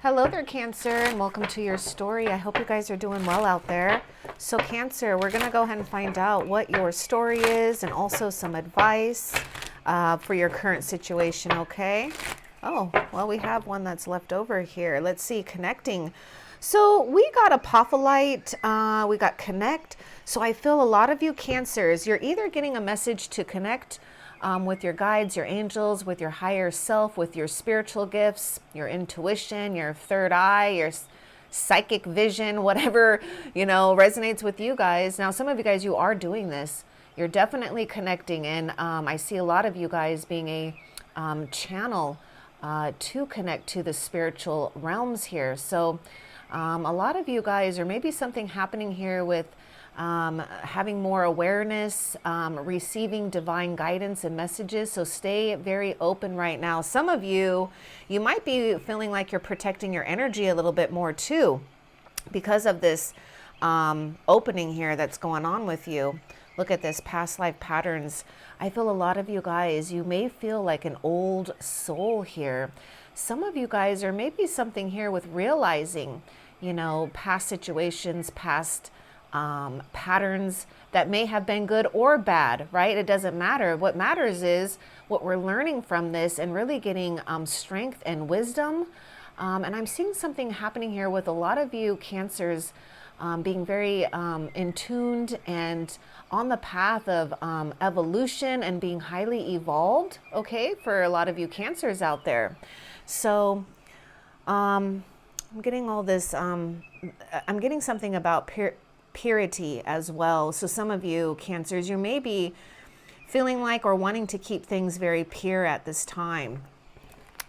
Hello there, Cancer, and welcome to your story. I hope you guys are doing well out there. So Cancer, we're going to go ahead and find out what your story is and also some advice for your current situation, okay? Oh, well, we have one that's left over here. Let's see, connecting. So we got apophyllite, we got connect. So I feel a lot of you Cancers, you're either getting a message to connect with your guides, your angels, with your higher self, with your spiritual gifts, your intuition, your third eye, your psychic vision, whatever, resonates with you guys. Now, some of you guys, you are doing this. You're definitely connecting. And I see a lot of you guys being a channel to connect to the spiritual realms here. So a lot of you guys, or maybe something happening here with having more awareness, receiving divine guidance and messages. So stay very open right now. Some of you, you might be feeling like you're protecting your energy a little bit more too, because of this opening here that's going on with you. Look at this, past life patterns. I feel a lot of you guys, you may feel like an old soul here. Some of you guys, or maybe something here with realizing, past situations, past patterns that may have been good or bad, right? It doesn't matter. What matters is what we're learning from this and really getting strength and wisdom. And I'm seeing something happening here with a lot of you Cancers being very in tuned and on the path of evolution and being highly evolved, okay, for a lot of you Cancers out there. So I'm getting all this, I'm getting something about purity as well. So some of you Cancers, you may be feeling like or wanting to keep things very pure at this time.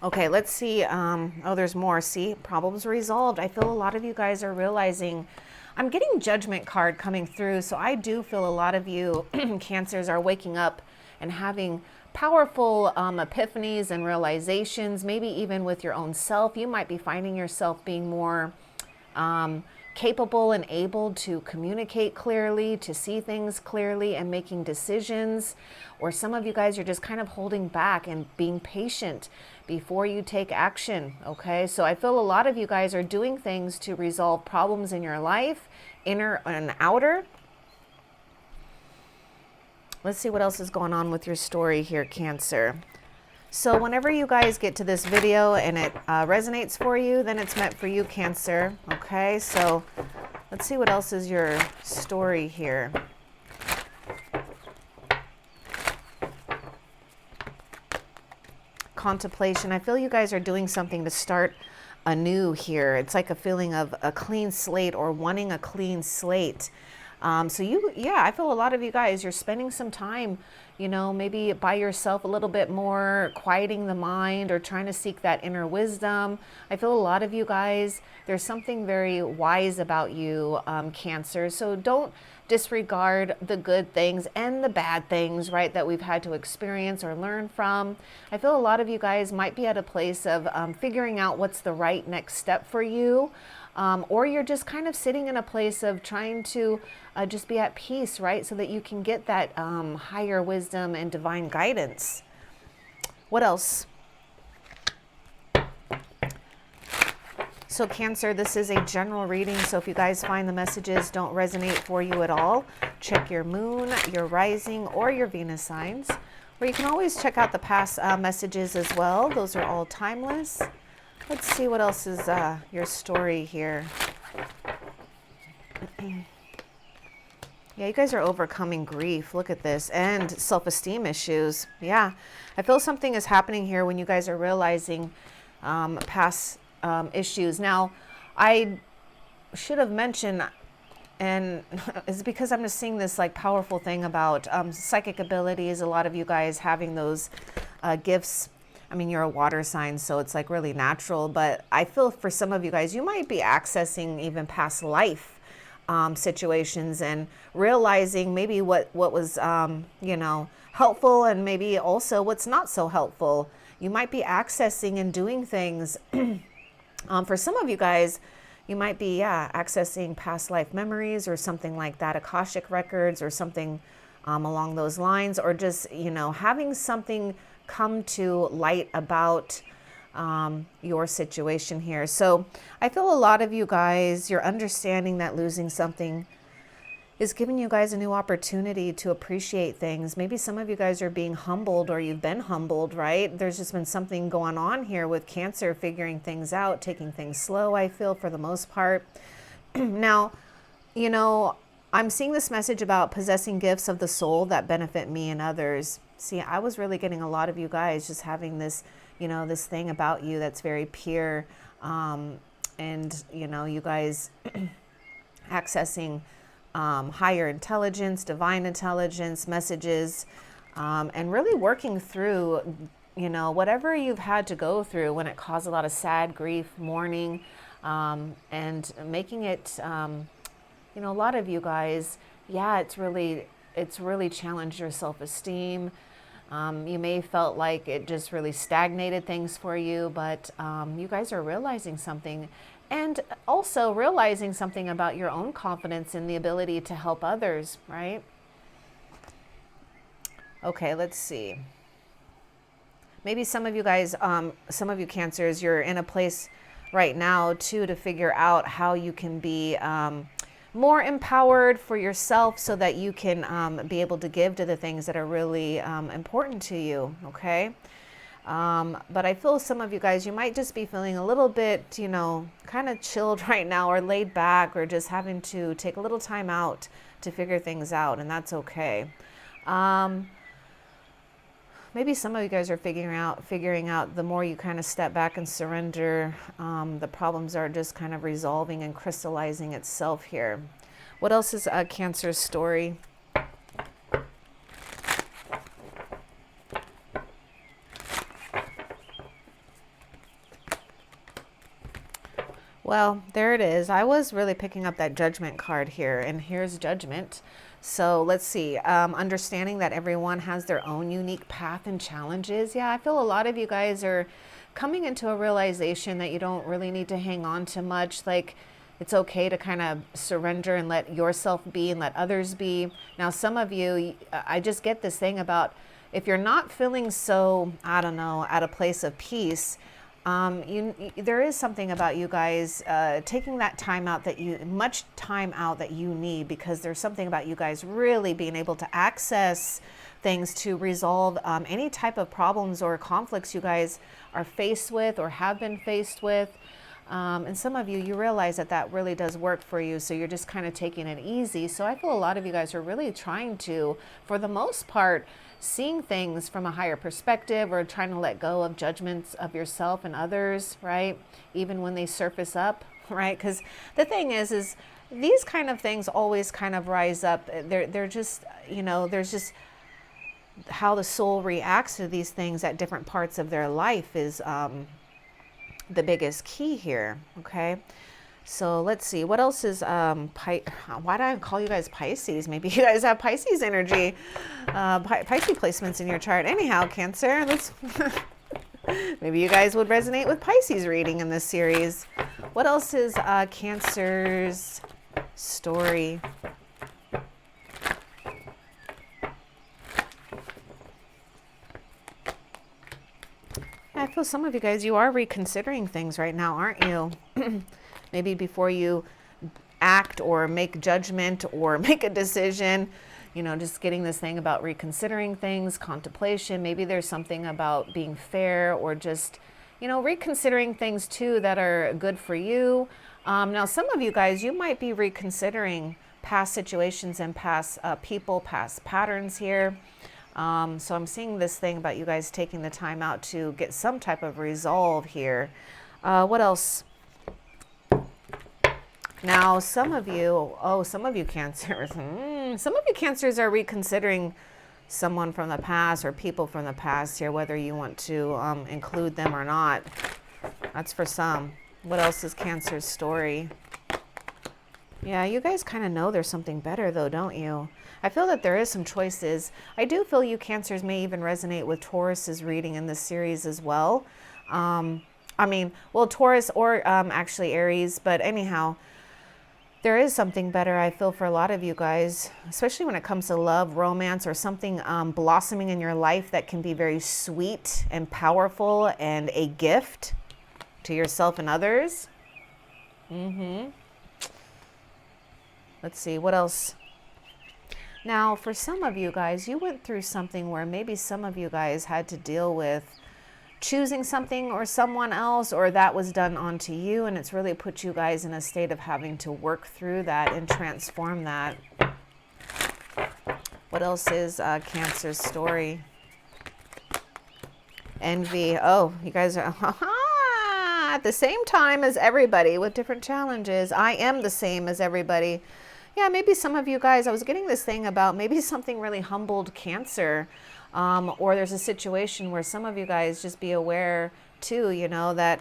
Okay, let's see. Oh, there's more. See, problems resolved. I feel a lot of you guys are realizing, I'm getting judgment card coming through. So I do feel a lot of you Cancers are waking up and having powerful epiphanies and realizations, maybe even with your own self. You might be finding yourself being more capable and able to communicate clearly, to see things clearly and making decisions. Or some of you guys are just kind of holding back and being patient before you take action, okay? So I feel a lot of you guys are doing things to resolve problems in your life, inner and outer. Let's see what else is going on with your story here, Cancer. So whenever you guys get to this video and it resonates for you, then it's meant for you, Cancer. Okay, so let's see what else is your story here. Contemplation. I feel you guys are doing something to start anew here. It's like a feeling of a clean slate or wanting a clean slate. So I feel a lot of you guys, you're spending some time, maybe by yourself a little bit more, quieting the mind or trying to seek that inner wisdom. I feel a lot of you guys, there's something very wise about you, Cancer. So don't disregard the good things and the bad things, right, that we've had to experience or learn from. I feel a lot of you guys might be at a place of figuring out what's the right next step for you. Or you're just kind of sitting in a place of trying to just be at peace, right? So that you can get that higher wisdom and divine guidance. What else? So Cancer, this is a general reading. So if you guys find the messages don't resonate for you at all, check your moon, your rising, or your Venus signs. Or you can always check out the past messages as well. Those are all timeless. Let's see what else is your story here. Yeah, you guys are overcoming grief. Look at this. And self-esteem issues. Yeah, I feel something is happening here when you guys are realizing past issues. Now, I should have mentioned, and it's because I'm just seeing this like powerful thing about psychic abilities. A lot of you guys having those gifts. I mean, you're a water sign, so it's like really natural. But I feel for some of you guys, you might be accessing even past life situations and realizing maybe what was, helpful and maybe also what's not so helpful. You might be accessing and doing things. For some of you guys, you might be, accessing past life memories or something like that, Akashic records or something along those lines, or just, having something come to light about your situation here. So I feel a lot of you guys, you're understanding that losing something is giving you guys a new opportunity to appreciate things. Maybe some of you guys are being humbled, or you've been humbled, right? There's just been something going on here with Cancer, figuring things out, taking things slow, I feel, for the most part. Now, you know, I'm seeing this message about possessing gifts of the soul that benefit me and others. See, I was really getting a lot of you guys just having this, you know, this thing about you that's very pure. And, you know, you guys accessing higher intelligence, divine intelligence, messages, and really working through, you know, whatever you've had to go through when it caused a lot of sad, grief, mourning, and making it, you know, a lot of you guys, yeah, it's really challenged your self-esteem. You may have felt like it just really stagnated things for you, but you guys are realizing something. And also realizing something about your own confidence in the ability to help others, right? Okay, let's see. Maybe some of you guys, some of you Cancers, you're in a place right now too to figure out how you can be more empowered for yourself so that you can be able to give to the things that are really important to you, okay? But I feel some of you guys, you might just be feeling a little bit, you know, kind of chilled right now, or laid back, or just having to take a little time out to figure things out, and that's okay. Maybe some of you guys are figuring out the more you kind of step back and surrender, the problems are just kind of resolving and crystallizing itself here. What else is Cancer's story? Well, there it is. I was really picking up that Judgment card here, and here's Judgment. So let's see, understanding that everyone has their own unique path and challenges. Yeah, I feel a lot of you guys are coming into a realization that you don't really need to hang on to much. Like, it's okay to kind of surrender and let yourself be and let others be. Now, some of you, I just get this thing about if you're not feeling so, I don't know, at a place of peace, there is something about you guys taking that time out much time out that you need, because there's something about you guys really being able to access things to resolve any type of problems or conflicts you guys are faced with or have been faced with. And some of you, you realize that that really does work for you, so you're just kind of taking it easy. So I feel a lot of you guys are really trying to, for the most part, seeing things from a higher perspective, or trying to let go of judgments of yourself and others, right? Even when they surface up, right? Because the thing is these kind of things always kind of rise up. They're just, you know, there's just how the soul reacts to these things at different parts of their life is the biggest key here, okay? So let's see, what else is, why do I call you guys Pisces? Maybe you guys have Pisces energy, Pisces placements in your chart. Anyhow, Cancer, let's, maybe you guys would resonate with Pisces reading in this series. What else is Cancer's story? I feel some of you guys, you are reconsidering things right now, aren't you? Maybe before you act or make judgment or make a decision, you know, just getting this thing about reconsidering things, contemplation. Maybe there's something about being fair, or just, you know, reconsidering things too that are good for you. Now, some of you guys, you might be reconsidering past situations and past people, past patterns here. So I'm seeing this thing about you guys taking the time out to get some type of resolve here. What else? Now, some of you Cancers, some of you Cancers are reconsidering someone from the past or people from the past here, whether you want to include them or not. That's for some. What else is Cancer's story? Yeah, you guys kind of know there's something better though, don't you? I feel that there is some choices. I do feel you Cancers may even resonate with Taurus's reading in this series as well. I mean, well, Taurus or actually Aries, but anyhow, there is something better, I feel, for a lot of you guys, especially when it comes to love, romance, or something blossoming in your life that can be very sweet and powerful and a gift to yourself and others. Let's see, what else? Now, for some of you guys, you went through something where maybe some of you guys had to deal with choosing something or someone else, or that was done onto you, and it's really put you guys in a state of having to work through that and transform that. What else is Cancer's story? Envy. Oh, you guys are at the same time as everybody with different challenges. I am the same as everybody. Yeah, maybe some of you guys, I was getting this thing about maybe something really humbled Cancer. Or there's a situation where some of you guys just be aware too, you know, that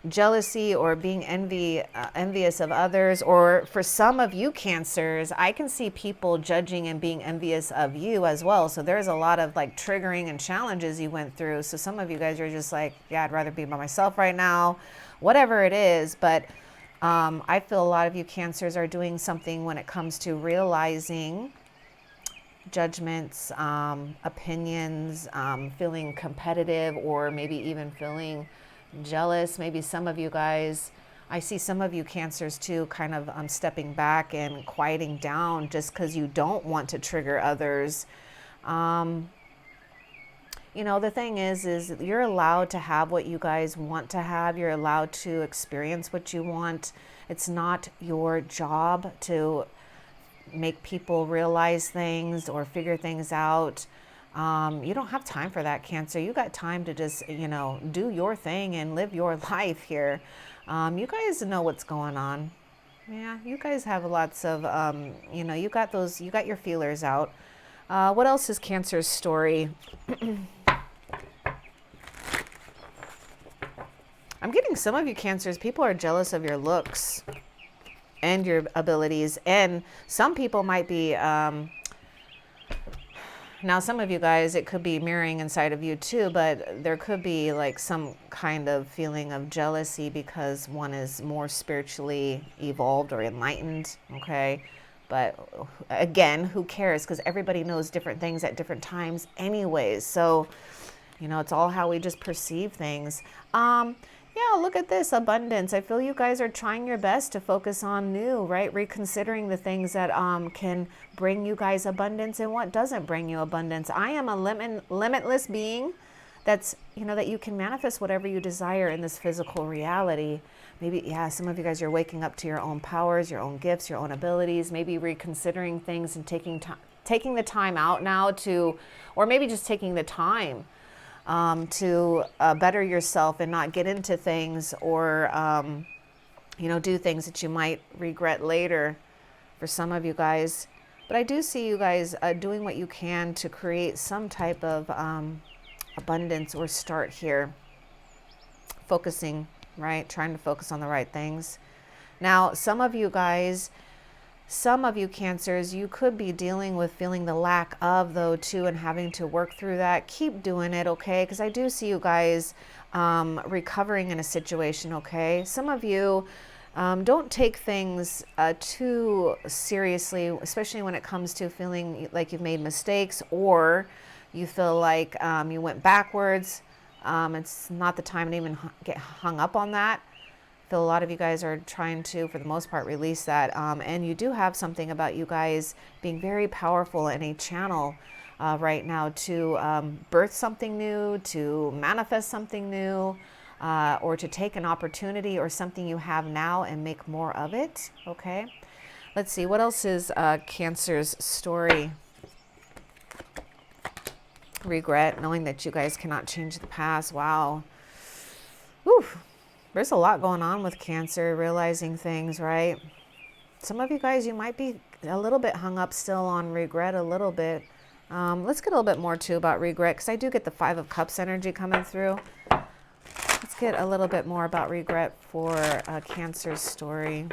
jealousy or being envious of others, or for some of you Cancers, I can see people judging and being envious of you as well. So there's a lot of like triggering and challenges you went through. So some of you guys are just like, yeah, I'd rather be by myself right now, whatever it is. But I feel a lot of you Cancers are doing something when it comes to realizing judgments, opinions, feeling competitive, or maybe even feeling jealous. Maybe some of you guys, I see some of you Cancers too, kind of stepping back and quieting down just because you don't want to trigger others. You know, the thing is you're allowed to have what you guys want to have. You're allowed to experience what you want. It's not your job to make people realize things or figure things out. You don't have time for that, Cancer. You got time to just, you know, do your thing and live your life here. You guys know what's going on. Yeah, you guys have lots of, you know, you got your feelers out. What else is Cancer's story? I'm getting some of you Cancers, people are jealous of your looks and your abilities, and some people might be now some of you guys, it could be mirroring inside of you too, but there could be like some kind of feeling of jealousy because one is more spiritually evolved or enlightened. Okay, but again, who cares, because everybody knows different things at different times anyways. So you know, it's all how we just perceive things. Yeah, look at this, abundance. I feel you guys are trying your best to focus on new, right? Reconsidering the things that can bring you guys abundance and what doesn't bring you abundance. I am a limitless being that's, you know, that you can manifest whatever you desire in this physical reality. Maybe, yeah, some of you guys are waking up to your own powers, your own gifts, your own abilities, maybe reconsidering things and taking the time out now to, or maybe just taking the time to better yourself and not get into things or, you know, do things that you might regret later for some of you guys. But I do see you guys doing what you can to create some type of abundance or start here. Focusing, right? Trying to focus on the right things. Now, some of you guys, some of you Cancers, you could be dealing with feeling the lack of though too and having to work through that. Keep doing it, okay? Because I do see you guys recovering in a situation, okay? Some of you don't take things too seriously, especially when it comes to feeling like you've made mistakes or you feel like you went backwards. It's not the time to even get hung up on that. A lot of you guys are trying to, for the most part, release that. And you do have something about you guys being very powerful in a channel right now to birth something new, to manifest something new, or to take an opportunity or something you have now and make more of it. Okay. Let's see. What else is Cancer's story? Regret, knowing that you guys cannot change the past. Wow. Whew. There's a lot going on with Cancer, realizing things, right? Some of you guys, you might be a little bit hung up still on regret a little bit. Let's get a little bit more too about regret, because I do get the 5 of Cups energy coming through. Let's get a little bit more about regret for Cancer's story.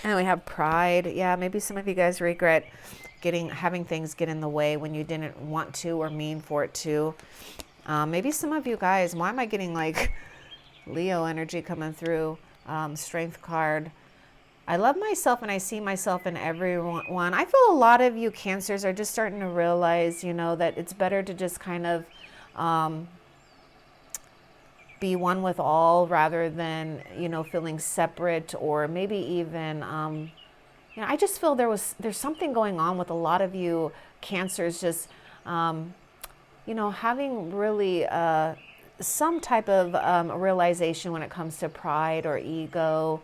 And we have pride. Yeah, maybe some of you guys regret having things get in the way when you didn't want to or mean for it to. Maybe some of you guys, why am I getting like Leo energy coming through? Strength card. I love myself and I see myself in everyone. I feel a lot of you Cancers are just starting to realize, you know, that it's better to just kind of be one with all rather than, you know, feeling separate, or maybe even, you know, I just feel there's something going on with a lot of you Cancers, just, you know, having really some type of realization when it comes to pride or ego,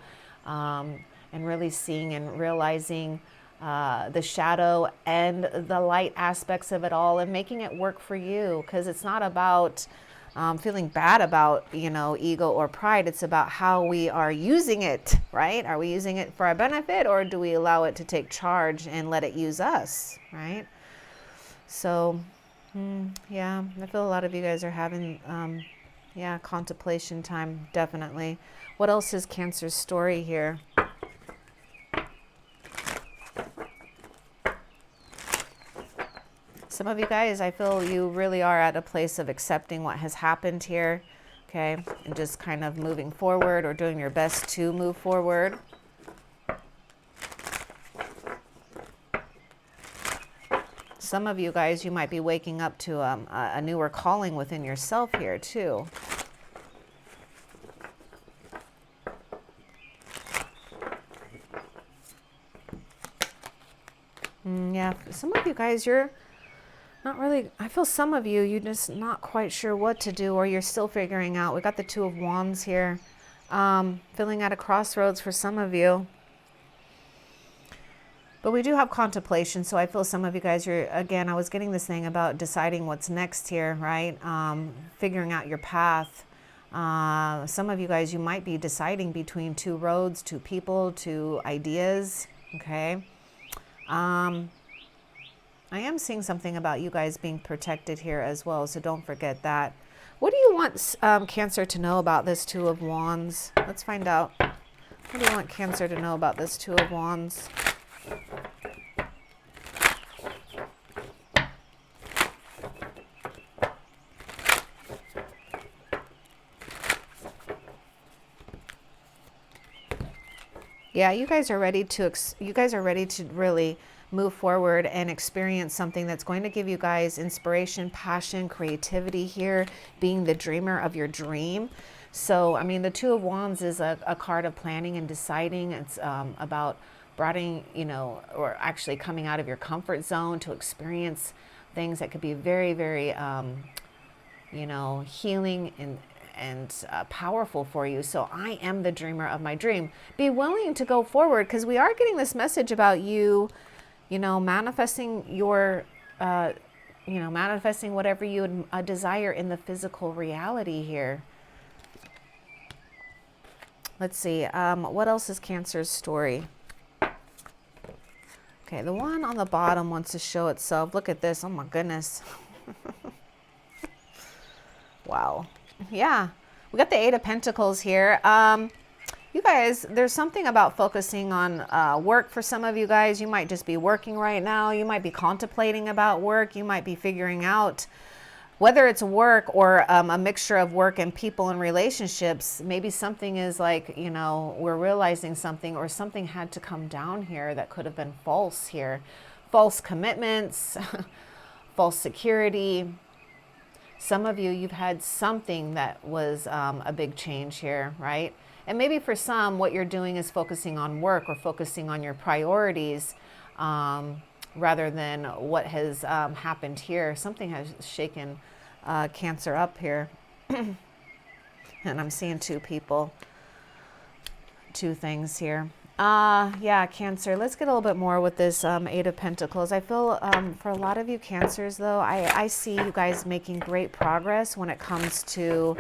and really seeing and realizing the shadow and the light aspects of it all, and making it work for you, because it's not about feeling bad about, you know, ego or pride. It's about how we are using it, right? Are we using it for our benefit, or do we allow it to take charge and let it use us, right? So, yeah, I feel a lot of you guys are having, yeah, contemplation time, definitely. What else is Cancer's story here? Some of you guys, I feel you really are at a place of accepting what has happened here, okay? And just kind of moving forward, or doing your best to move forward. Some of you guys, you might be waking up to a newer calling within yourself here too. Yeah, some of you guys, you're not really, I feel some of you, you're just not quite sure what to do, or you're still figuring out. We got the Two of Wands here. Feeling at a crossroads for some of you. But we do have contemplation, so I feel some of you guys, you're, again, I was getting this thing about deciding what's next here, right? Figuring out your path. Some of you guys, you might be deciding between two roads, two people, two ideas, okay? I am seeing something about you guys being protected here as well, so don't forget that. What do you want Cancer to know about this Two of Wands? Let's find out. What do you want Cancer to know about this Two of Wands? Yeah, you guys are ready to really move forward and experience something that's going to give you guys inspiration, passion, creativity here, being the dreamer of your dream. So, I mean, the Two of Wands is a card of planning and deciding. It's about broadening, you know, or actually coming out of your comfort zone to experience things that could be very, very, you know, healing and powerful for you. So I am the dreamer of my dream. Be willing to go forward, because we are getting this message about you, you know, manifesting your, you know, manifesting whatever you desire in the physical reality here. Let's see, what else is Cancer's story? Okay, the one on the bottom wants to show itself. Look at this, oh my goodness. Wow. Yeah, we got the Eight of Pentacles here. You guys, there's something about focusing on work for some of you guys. You might just be working right now. You might be contemplating about work. You might be figuring out whether it's work or a mixture of work and people and relationships. Maybe something is like, you know, we're realizing something, or something had to come down here that could have been false here. False commitments, false security. Some of you, you've had something that was a big change here, right? And maybe for some, what you're doing is focusing on work or focusing on your priorities rather than what has happened here. Something has shaken Cancer up here. And I'm seeing two people, two things here. Yeah, Cancer, let's get a little bit more with this Eight of Pentacles. I feel for a lot of you Cancers, though, I see you guys making great progress when it comes to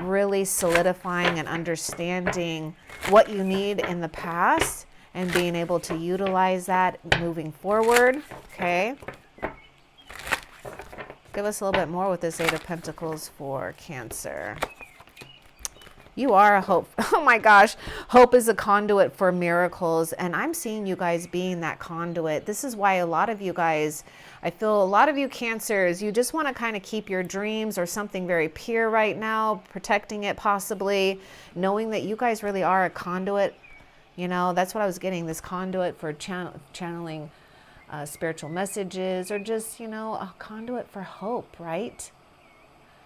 really solidifying and understanding what you need in the past and being able to utilize that moving forward, okay? Give us a little bit more with this Eight of Pentacles for Cancer. You are a hope. Oh my gosh. Hope is a conduit for miracles. And I'm seeing you guys being that conduit. This is why a lot of you guys, I feel a lot of you Cancers, you just want to kind of keep your dreams or something very pure right now, protecting it possibly, knowing that you guys really are a conduit. You know, that's what I was getting, this conduit for channeling spiritual messages, or just, you know, a conduit for hope, right?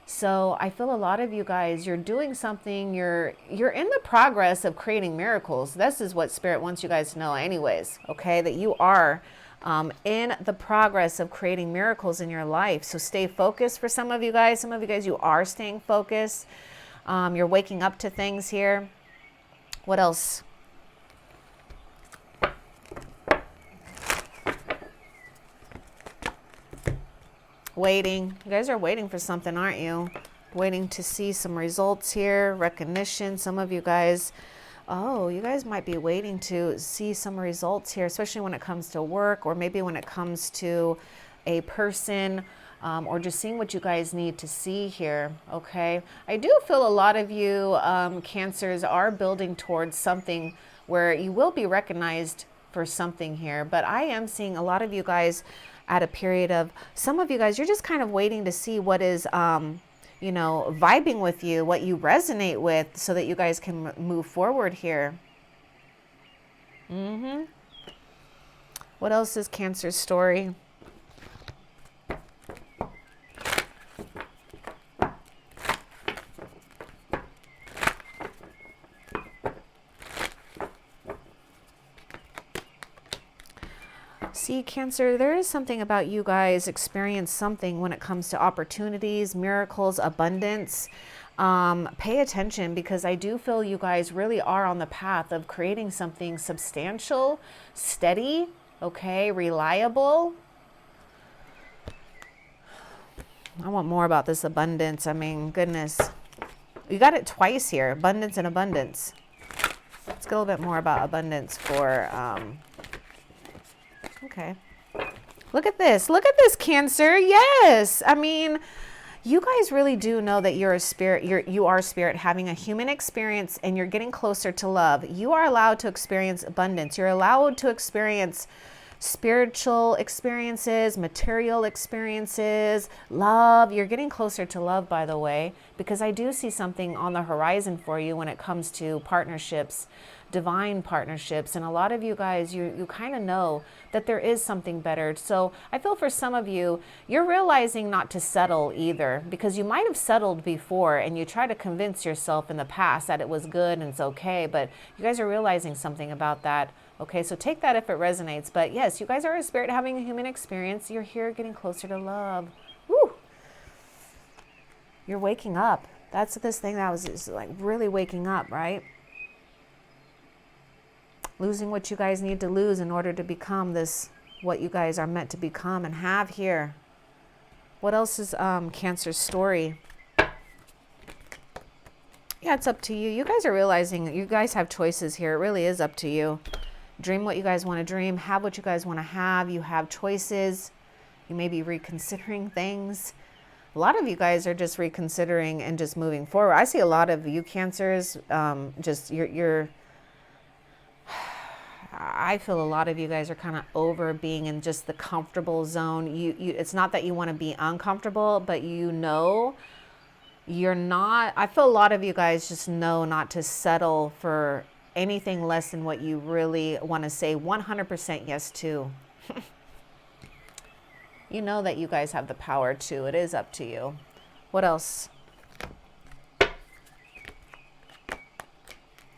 So I feel a lot of you guys, you're doing something, you're in the progress of creating miracles. This is what Spirit wants you guys to know anyways, okay? That you are in the progress of creating miracles in your life. So stay focused for some of you guys. Some of you guys, you are staying focused. You're waking up to things here. What else? Waiting. You guys are waiting for something, aren't you? Waiting to see some results here, recognition. Some of you guys, oh, you guys might be waiting to see some results here, especially when it comes to work, or maybe when it comes to a person, or just seeing what you guys need to see here, okay? I do feel a lot of you Cancers are building towards something where you will be recognized for something here, but I am seeing a lot of you guys at a period of, some of you guys, you're just kind of waiting to see what is, you know, vibing with you, what you resonate with, so that you guys can move forward here. What else is Cancer's story? See, Cancer, there is something about you guys experience something when it comes to opportunities, miracles, abundance. Pay attention, because I do feel you guys really are on the path of creating something substantial, steady, okay, reliable. I want more about this abundance. I mean, goodness. You got it twice here, abundance and abundance. Let's get a little bit more about abundance for... okay. Look at this. Look at this, Cancer. Yes. I mean, you guys really do know that you're a spirit. You are a spirit having a human experience, and you're getting closer to love. You are allowed to experience abundance. You're allowed to experience spiritual experiences, material experiences, love. You're getting closer to love, by the way, because I do see something on the horizon for you when it comes to partnerships, divine partnerships. And a lot of you guys, you kind of know that there is something better. So I feel for some of you, you're realizing not to settle either, because you might have settled before and you try to convince yourself in the past that it was good and it's okay, but you guys are realizing something about that. Okay, so take that if it resonates. But yes, you guys are a spirit having a human experience. You're here getting closer to love. Woo! You're waking up. That's this thing that was like really waking up, right? Losing what you guys need to lose in order to become this, what you guys are meant to become and have here. What else is Cancer's story? Yeah, it's up to you. You guys are realizing that you guys have choices here. It really is up to you. Dream what you guys want to dream. Have what you guys want to have. You have choices. You may be reconsidering things. A lot of you guys are just reconsidering and just moving forward. I see a lot of you Cancers, just you're I feel a lot of you guys are kind of over being in just the comfortable zone. It's not that you want to be uncomfortable, but you know you're not. I feel a lot of you guys just know not to settle for anything less than what you really want to say 100% yes to. You know that you guys have the power to. It is up to you. What else?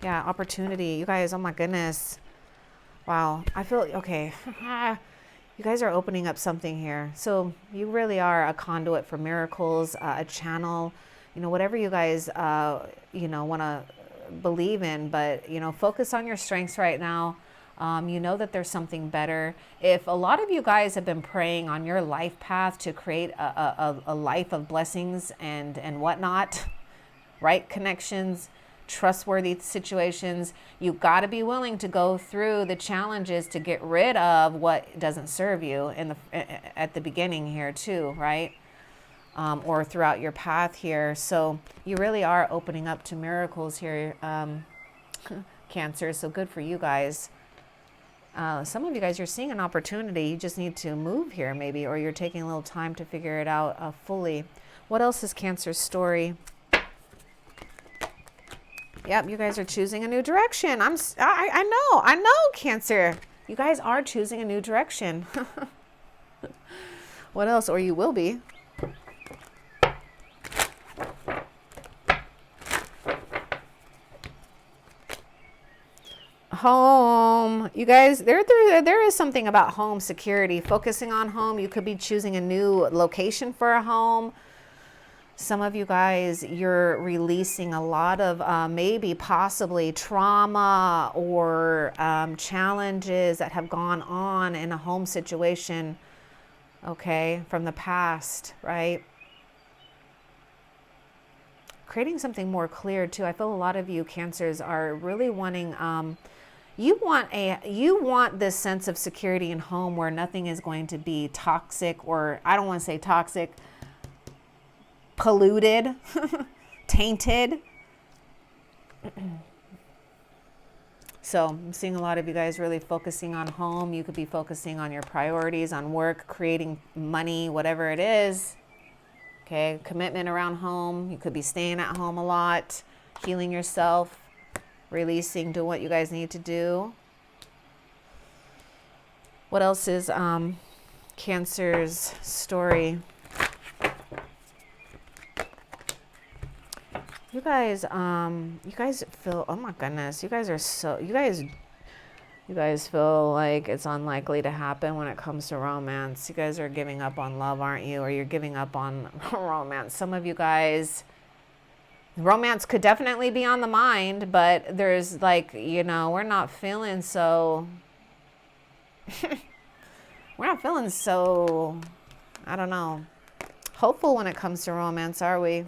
Yeah, opportunity. You guys, oh my goodness. Wow. I feel, okay. You guys are opening up something here. So you really are a conduit for miracles, a channel, you know, whatever you guys, you know, want to believe in, but, you know, focus on your strengths right now. You know that there's something better. If a lot of you guys have been praying on your life path to create a life of blessings and whatnot, right connections, trustworthy situations, you've got to be willing to go through the challenges to get rid of what doesn't serve you at the beginning here too, right? or throughout your path here. So you really are opening up to miracles here, Cancer. So good for you guys. Some of you guys, you're seeing an opportunity. You just need to move here maybe, or you're taking a little time to figure it out fully. What else is Cancer's story? Yep, you guys are choosing a new direction. I know, Cancer. You guys are choosing a new direction. What else? Or you will be. Home. You guys, there is something about home security. Focusing on home. You could be choosing a new location for a home. Some of you guys, you're releasing a lot of maybe possibly trauma or challenges that have gone on in a home situation, okay, from the past, right? Creating something more clear too. I feel a lot of you Cancers are really wanting, you want this sense of security in home where nothing is going to be toxic, or I don't want to say toxic, polluted, tainted. So I'm seeing a lot of you guys really focusing on home. You could be focusing on your priorities, on work, creating money, whatever it is. Okay, commitment around home. You could be staying at home a lot, healing yourself, releasing, doing what you guys need to do. What else is Cancer's story? You guys feel, oh my goodness, you guys feel like it's unlikely to happen when it comes to romance. You guys are giving up on love, aren't you? Or you're giving up on romance. Some of you guys, romance could definitely be on the mind, but there's like, you know, we're not feeling so, I don't know, hopeful when it comes to romance, are we?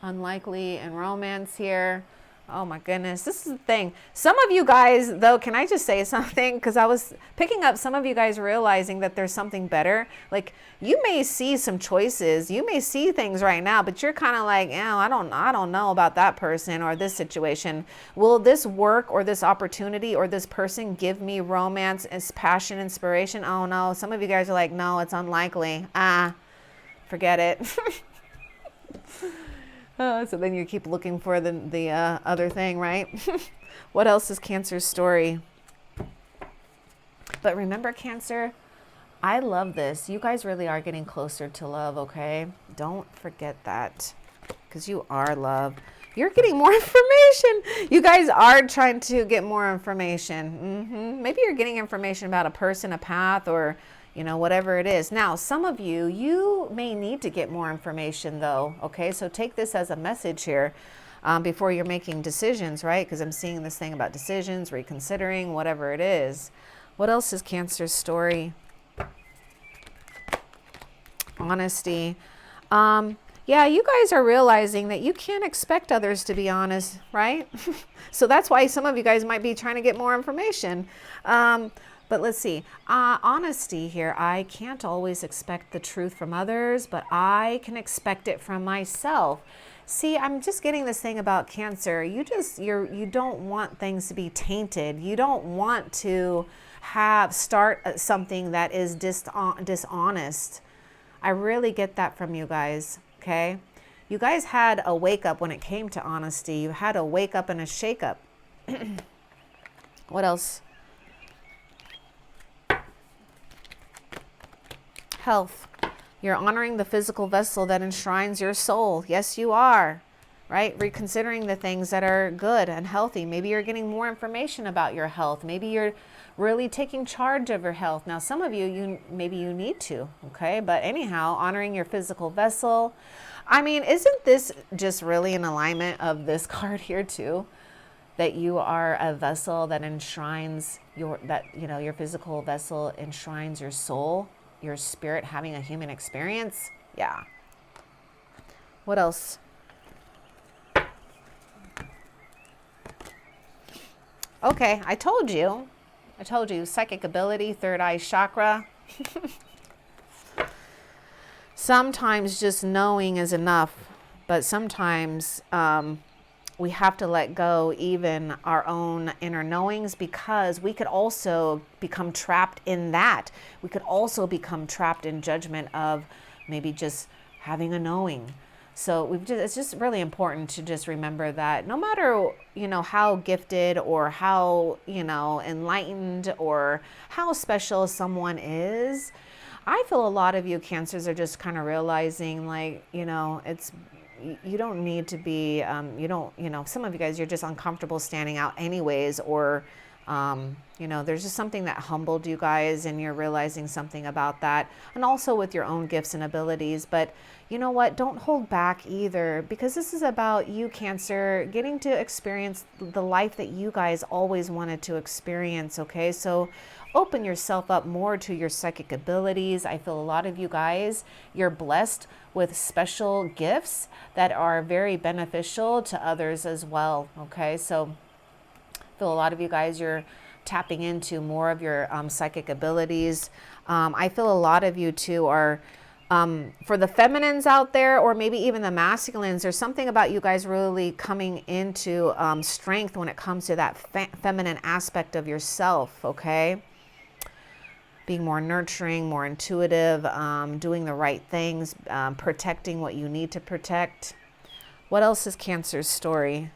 Unlikely in romance here. Oh my goodness, this is the thing. Some of you guys, though, can I just say something? Because I was picking up some of you guys realizing that there's something better. Like, you may see some choices, you may see things right now, but you're kind of like, oh, I don't know about that person or this situation. Will this work, or this opportunity, or this person give me romance, passion, inspiration? Oh no, some of you guys are like, no, it's unlikely. Forget it. So then you keep looking for the other thing, right? What else is Cancer's story? But remember, Cancer, I love this. You guys really are getting closer to love, okay? Don't forget that, because you are love. You're getting more information. You guys are trying to get more information. Maybe you're getting information about a person, a path, or you know, whatever it is. Now, some of you, you may need to get more information though, okay? So take this as a message here before you're making decisions, right? Because I'm seeing this thing about decisions, reconsidering, whatever it is. What else is Cancer's story? Honesty. Yeah, you guys are realizing that you can't expect others to be honest, right? So that's why some of you guys might be trying to get more information. But let's see, honesty here. I can't always expect the truth from others, but I can expect it from myself. See, I'm just getting this thing about Cancer. You don't want things to be tainted. You don't want to start something that is dishonest. I really get that from you guys, okay? You guys had a wake up when it came to honesty. You had a wake up and a shake up. What else? Health. You're honoring the physical vessel that enshrines your soul. Yes, you are, right? Reconsidering the things that are good and healthy. Maybe you're getting more information about your health. Maybe you're really taking charge of your health. Now, some of you, maybe you need to, okay? But anyhow, honoring your physical vessel. I mean, isn't this just really an alignment of this card here too? That you are a vessel that enshrines your physical vessel enshrines your soul. Your spirit having a human experience. Yeah. What else? Okay, I told you, psychic ability, third eye chakra. sometimes just knowing is enough, but sometimes we have to let go even our own inner knowings, because we could also become trapped in that. We could also become trapped in judgment of maybe just having a knowing. So it's just really important to just remember that no matter, how gifted or how, enlightened or how special someone is, I feel a lot of you Cancers are just kind of realizing, like, it's, you don't need to be, some of you guys, you're just uncomfortable standing out anyways, or, there's just something that humbled you guys and you're realizing something about that. And also with your own gifts and abilities. But you know what? Don't hold back either, because this is about you, Cancer, getting to experience the life that you guys always wanted to experience. Okay. So open yourself up more to your psychic abilities. I feel a lot of you guys, you're blessed with special gifts that are very beneficial to others as well. Okay. So I feel a lot of you guys, you're tapping into more of your psychic abilities. I feel a lot of you too are, for the feminines out there, or maybe even the masculines, there's something about you guys really coming into strength when it comes to that feminine aspect of yourself, okay? Being more nurturing, more intuitive, doing the right things, protecting what you need to protect. What else is Cancer's story?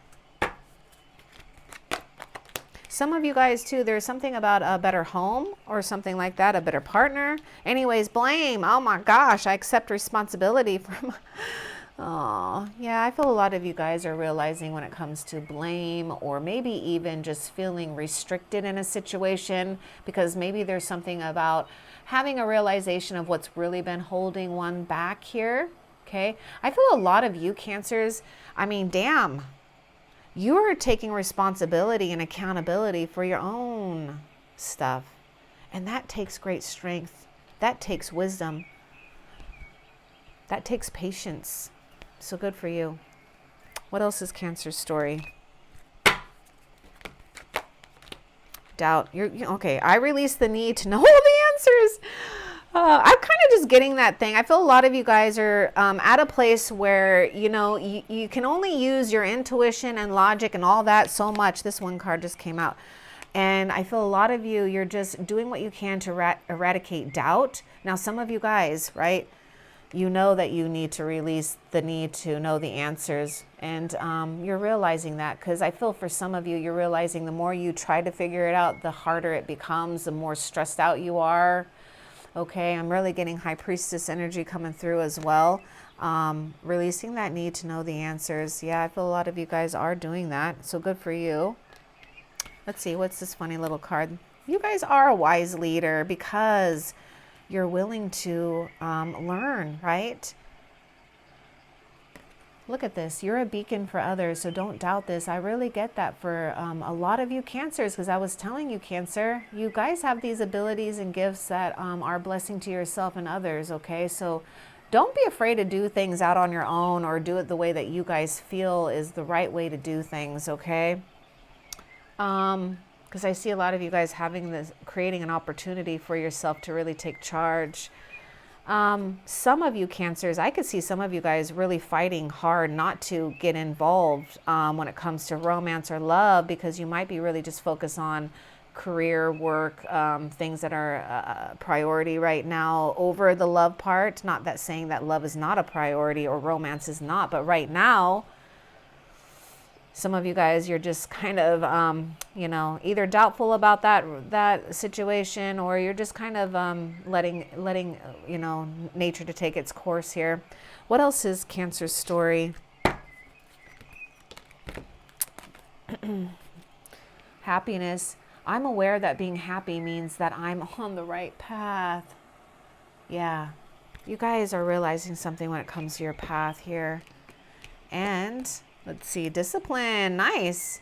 Some of you guys too, there's something about a better home or something like that, a better partner. Anyways, blame. Oh my gosh, I accept responsibility for oh, yeah, I feel a lot of you guys are realizing when it comes to blame, or maybe even just feeling restricted in a situation, because maybe there's something about having a realization of what's really been holding one back here. Okay. I feel a lot of you Cancers, I mean, damn. You're taking responsibility and accountability for your own stuff. And that takes great strength. That takes wisdom. That takes patience. So good for you. What else is Cancer's story? Doubt. Okay. I release the need to know all the answers. I'm kind of just getting that thing. I feel a lot of you guys are at a place where, you can only use your intuition and logic and all that so much. This one card just came out. And I feel a lot of you, you're just doing what you can to eradicate doubt. Now, some of you guys, right, you know that you need to release the need to know the answers. And you're realizing that, because I feel for some of you, you're realizing the more you try to figure it out, the harder it becomes, the more stressed out you are. Okay, I'm really getting High Priestess energy coming through as well. Releasing that need to know the answers. Yeah, I feel a lot of you guys are doing that. So good for you. Let's see, what's this funny little card? You guys are a wise leader because you're willing to learn, right? Look at this. You're a beacon for others, so don't doubt this. I really get that for a lot of you Cancers, because I was telling you, Cancer, you guys have these abilities and gifts that are a blessing to yourself and others, okay? So don't be afraid to do things out on your own, or do it the way that you guys feel is the right way to do things, okay? Because I see a lot of you guys having this, creating an opportunity for yourself to really take charge. Some of you Cancers, I could see some of you guys really fighting hard not to get involved when it comes to romance or love, because you might be really just focused on career, work, things that are a priority right now over the love part. Not that saying that love is not a priority or romance is not, but right now, some of you guys, you're just kind of, either doubtful about that situation, or you're just kind of letting nature to take its course here. What else is Cancer's story? Happiness. I'm aware that being happy means that I'm on the right path. Yeah, you guys are realizing something when it comes to your path here. And let's see, discipline, nice.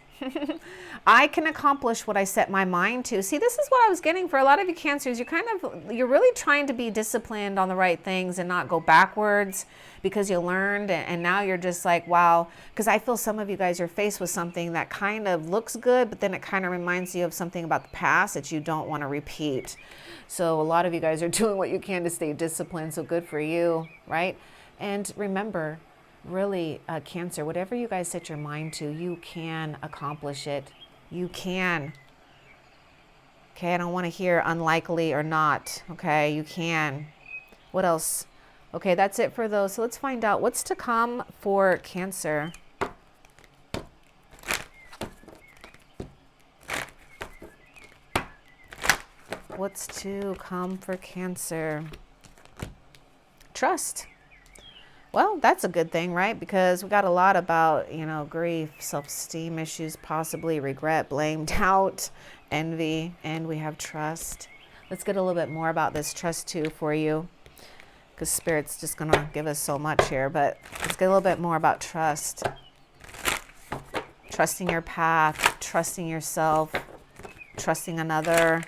I can accomplish what I set my mind to. See, this is what I was getting for a lot of you Cancers. You're really trying to be disciplined on the right things and not go backwards because you learned, and now you're just like, wow. Because I feel some of you guys are faced with something that kind of looks good, but then it kind of reminds you of something about the past that you don't want to repeat. So a lot of you guys are doing what you can to stay disciplined. So good for you, right? And remember, really, Cancer, whatever you guys set your mind to, you can accomplish it. You can. Okay, I don't want to hear unlikely or not. Okay, you can. What else? Okay, that's it for those. So let's find out what's to come for Cancer. What's to come for Cancer? Trust. Well, that's a good thing, right? Because we got a lot about, you know, grief, self-esteem issues, possibly regret, blame, doubt, envy, and we have trust. Let's get a little bit more about this trust too for you, because Spirit's just going to give us so much here. But let's get a little bit more about trust. Trusting your path, trusting yourself, trusting another.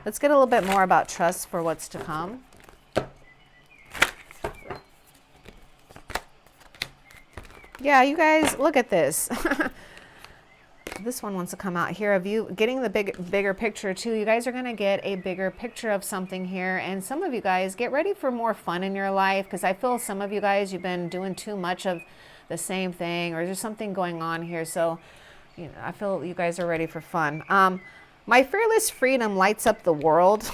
Let's get a little bit more about trust for what's to come. Yeah, you guys, look at this. This one wants to come out here of you getting the bigger picture too. You guys are going to get a bigger picture of something here. And some of you guys, get ready for more fun in your life, because I feel some of you guys, you've been doing too much of the same thing, or there's something going on here. So, you know, I feel you guys are ready for fun. My fearless freedom lights up the world.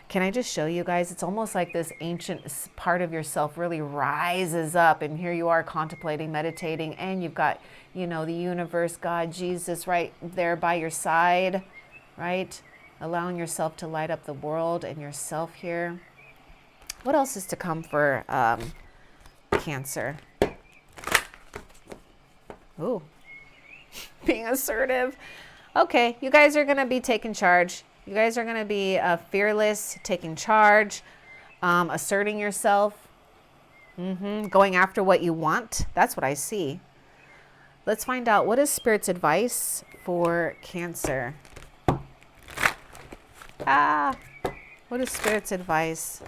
Can I just show you guys? It's almost like this ancient part of yourself really rises up, and here you are contemplating, meditating, and you've got, you know, the universe, God, Jesus right there by your side, right? Allowing yourself to light up the world and yourself here. What else is to come for Cancer? Ooh, being assertive. Okay, you guys are going to be taking charge. You guys are going to be fearless, taking charge, asserting yourself, going after what you want. That's what I see. Let's find out, what is Spirit's advice for Cancer? What is Spirit's advice?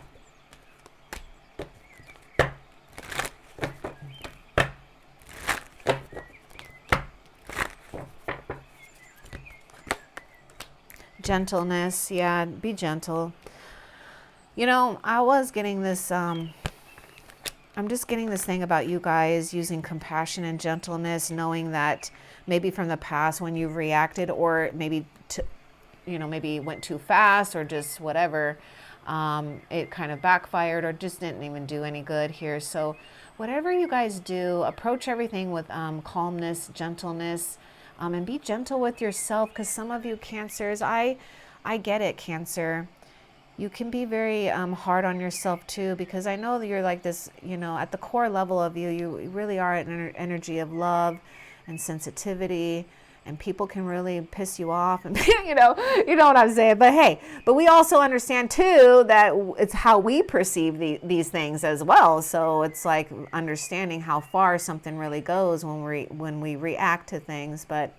Gentleness. Yeah, be gentle. You know, I was getting this, I'm just getting this thing about you guys using compassion and gentleness, knowing that maybe from the past when you've reacted, or maybe, maybe went too fast, or just whatever, it kind of backfired, or just didn't even do any good here. So whatever you guys do, approach everything with calmness, gentleness, and be gentle with yourself, because some of you Cancers, I get it, Cancer. You can be very hard on yourself too, because I know that you're like this, you know, at the core level of you, you really are an energy of love and sensitivity, and people can really piss you off, and you know what I'm saying. But hey, but we also understand too that it's how we perceive these things as well. So it's like understanding how far something really goes when we react to things. But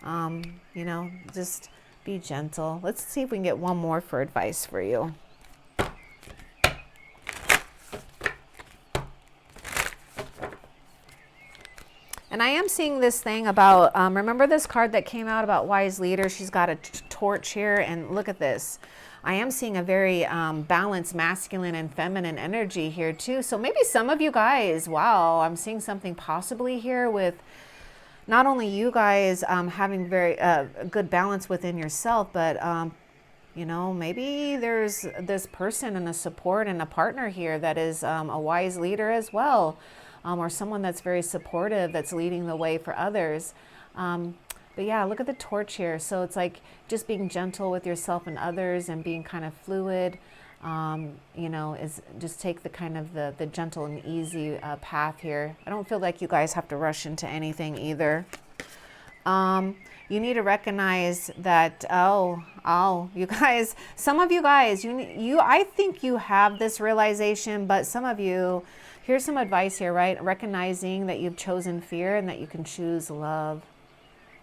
you know, just be gentle. Let's see if we can get one more for advice for you. And I am seeing this thing about, remember this card that came out about wise leader? She's got a torch here, and look at this. I am seeing a very balanced masculine and feminine energy here too. So maybe some of you guys, wow, I'm seeing something possibly here with not only you guys having very good balance within yourself, but you know, maybe there's this person and a support and a partner here that is a wise leader as well. Or someone that's very supportive, that's leading the way for others. But yeah, look at the torch here. So it's like just being gentle with yourself and others, and being kind of fluid, you know, is just take the kind of the gentle and easy path here. I don't feel like you guys have to rush into anything either. You need to recognize that, you guys, some of you guys, I think you have this realization, but some of you Here's some advice here, right? Recognizing that you've chosen fear and that you can choose love.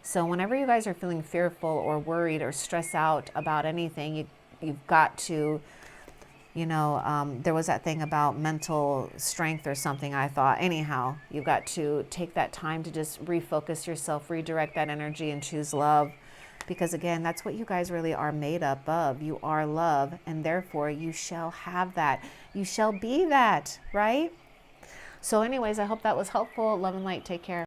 So whenever you guys are feeling fearful or worried or stressed out about anything, you've got to, there was that thing about mental strength or something, I thought. Anyhow, you've got to take that time to just refocus yourself, redirect that energy, and choose love. Because again, that's what you guys really are made up of. You are love, and therefore you shall have that. You shall be that, right? So anyways, I hope that was helpful. Love and light. Take care.